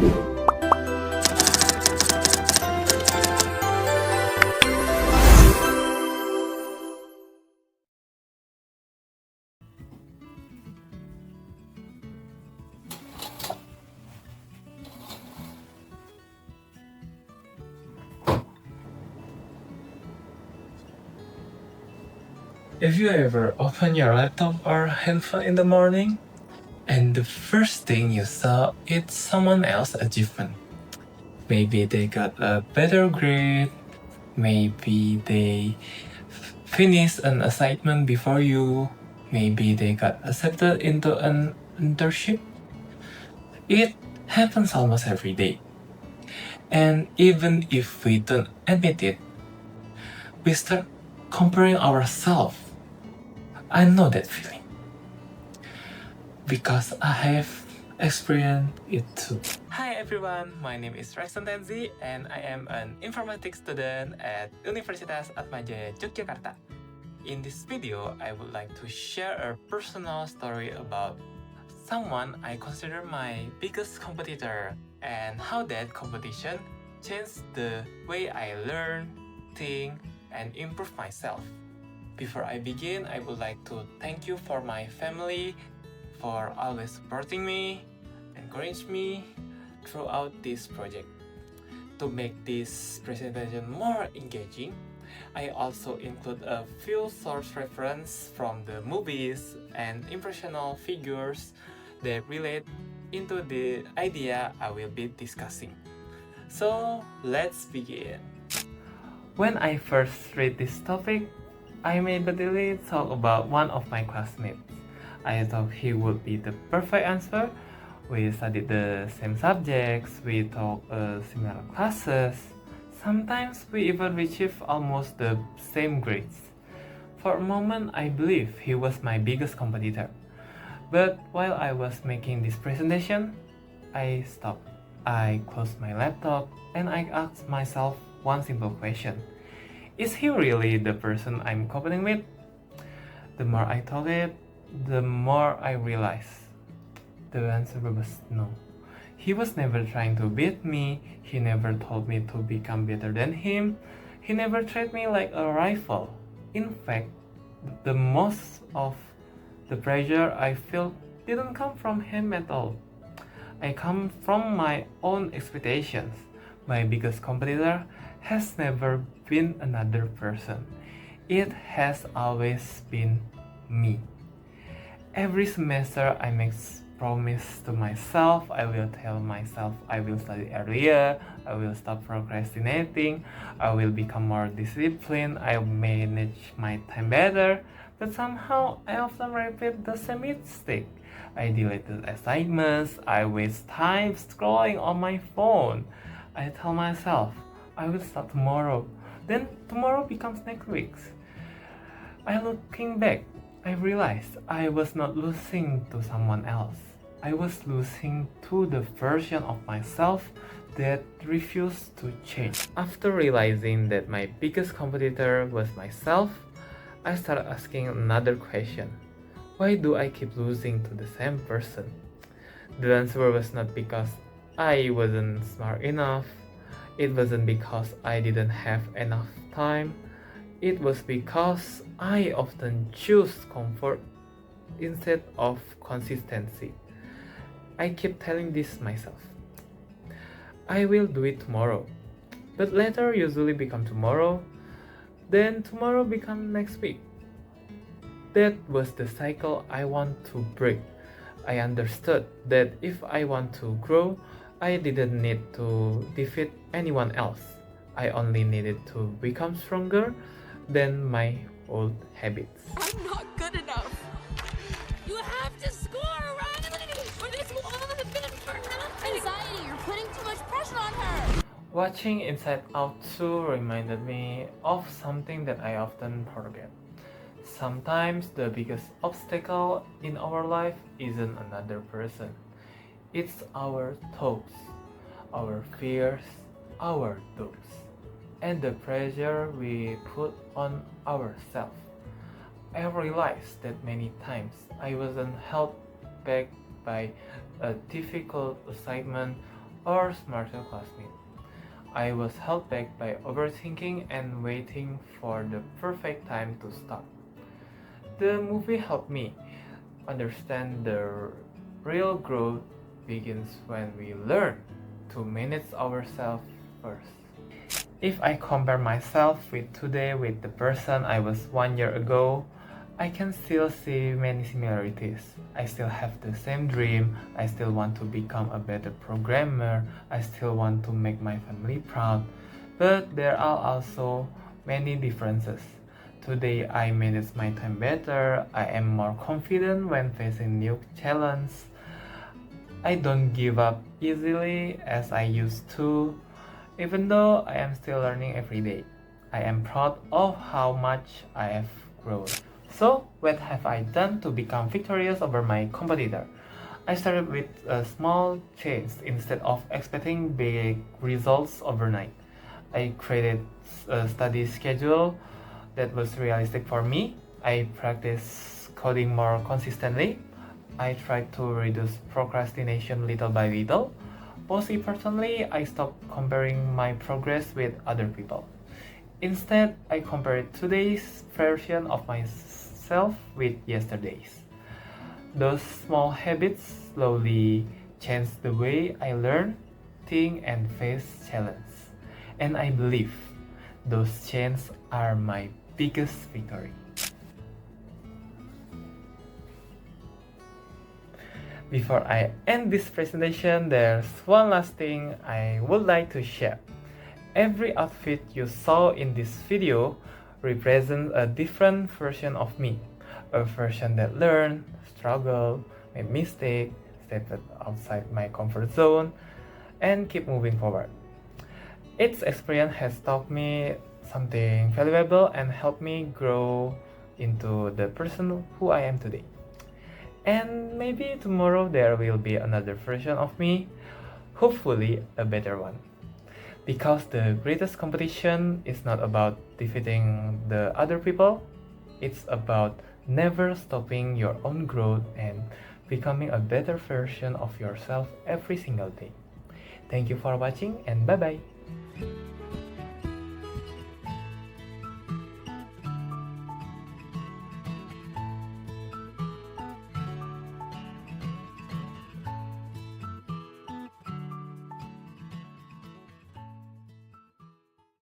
Have you ever opened your laptop or handphone in the morning and the first thing you saw is someone else's achievement? Maybe they got a better grade, maybe they finished an assignment before you, maybe they got accepted into an internship. It happens almost every day. And even if we don't admit it, we start comparing ourselves. I know that feeling because I have experienced it too. Hi everyone, my name is Rexon Tenzi and I am an informatics student at Universitas Atma Jaya Yogyakarta. In this video, I would like to share a personal story about someone I consider my biggest competitor and how that competition changed the way I learn, think, and improve myself. Before I begin, I would like to thank you for my family for always supporting me, encourage me throughout this project. To make this presentation more engaging, I also include a few source reference from the movies and impressional figures that relate into the idea I will be discussing. So let's begin. When I first read this topic, I immediately thought about one of my classmates. I thought he would be the perfect answer. We studied the same subjects, we taught similar classes. Sometimes we even achieved almost the same grades. For a moment, I believed he was my biggest competitor. But while I was making this presentation, I stopped. I closed my laptop and I asked myself one simple question. Is he really the person I'm competing with? The more I thought it, the more I realized the answer was no. He was never trying to beat me, he never told me to become better than him, he never treated me like a rival. In fact, the most of the pressure I felt didn't come from him at all. I come from my own expectations. My biggest competitor has never been another person. It has always been me. Every semester I make promise to myself. I will tell myself I will study earlier, I will stop procrastinating, I will become more disciplined, I will manage my time better. But somehow I often repeat the same mistake. I deleted assignments, I waste time scrolling on my phone. I tell myself I will start tomorrow. Then tomorrow becomes next week. Looking back, I realized I was not losing to someone else. I was losing to the version of myself that refused to change. After realizing that my biggest competitor was myself, I started asking another question. Why do I keep losing to the same person? The answer was not because I wasn't smart enough. It wasn't because I didn't have enough time. It was because I often choose comfort instead of consistency. I keep telling this myself. I will do it tomorrow. But later usually become tomorrow. Then tomorrow become next week. That was the cycle I want to break. I understood that if I want to grow, I didn't need to defeat anyone else. I only needed to become stronger than my old habits. I'm not good enough. You have to score, Riley, or this will all have been for nothing. Anxiety, you're putting too much pressure on her. Watching Inside Out 2 reminded me of something that I often forget. Sometimes the biggest obstacle in our life isn't another person. It's our thoughts, our fears, our doubts, and the pressure we put on ourselves. I realized that many times I wasn't held back by a difficult assignment or smarter classmate. I was held back by overthinking and waiting for the perfect time to start. The movie helped me understand the real growth begins when we learn to manage ourselves first. If I compare myself with today with the person I was 1 year ago, I can still see many similarities. I still have the same dream, I still want to become a better programmer, I still want to make my family proud, but there are also many differences. Today I manage my time better, I am more confident when facing new challenges. I don't give up easily as I used to, even though I am still learning every day. I am proud of how much I have grown. So, what have I done to become victorious over my competitor? I started with a small change instead of expecting big results overnight. I created a study schedule that was realistic for me. I practiced coding more consistently. I tried to reduce procrastination little by little. Most importantly, I stopped comparing my progress with other people. Instead, I compared today's version of myself with yesterday's. Those small habits slowly changed the way I learn, think, and face challenges. And I believe those changes are my biggest victory. Before I end this presentation, there's one last thing I would like to share. Every outfit you saw in this video represents a different version of me. A version that learned, struggled, made mistakes, stepped outside my comfort zone, and keep moving forward. Each experience has taught me something valuable and helped me grow into the person who I am today. And maybe tomorrow there will be another version of me, hopefully a better one. Because the greatest competition is not about defeating the other people, it's about never stopping your own growth and becoming a better version of yourself every single day. Thank you for watching and bye bye.